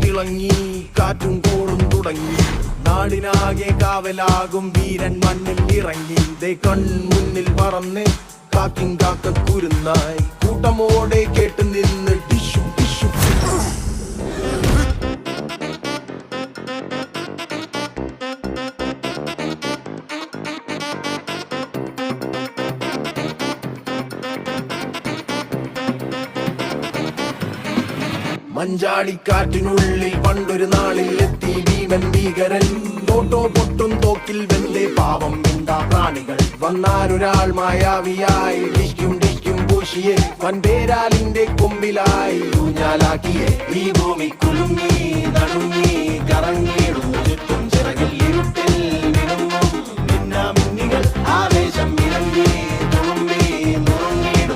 തിളങ്ങി കാറ്റും കോളും തുടങ്ങി നാടിനാകെ കാവലാകും വീരൻ മണ്ണിൽ ഇറങ്ങി ദേ കൺമുന്നിൽ പറന്ന് കാക്കിൻ കാക്കക്കുരുന്നായി കൂട്ടമോടെ കേട്ട് നിന്ന് ടിഷു ടിഷു മഞ്ചാടിക്കാറ്റിനുള്ളിൽ പണ്ടൊരു നാളിൽ എത്തി ഭീമൻ ഭീകരൻ തോട്ടോ പൊട്ടും തോക്കിൽ വെന്തേ പാവം എന്താ പ്രാണികൾ വന്നാലൊരാൾ മായാവിയായി ഡിഷ്കും ഡിഷ്കും പൂശിയെ വൻപേരാലിന്റെ കൊമ്പിലായി ഊഞ്ഞാലാക്കിയെ ഈ ഭൂമി കുലുങ്ങി നടുങ്ങി കറങ്ങിയിടുന്നു ചുറ്റും ചിറകിൽ ഇരുട്ടിൽ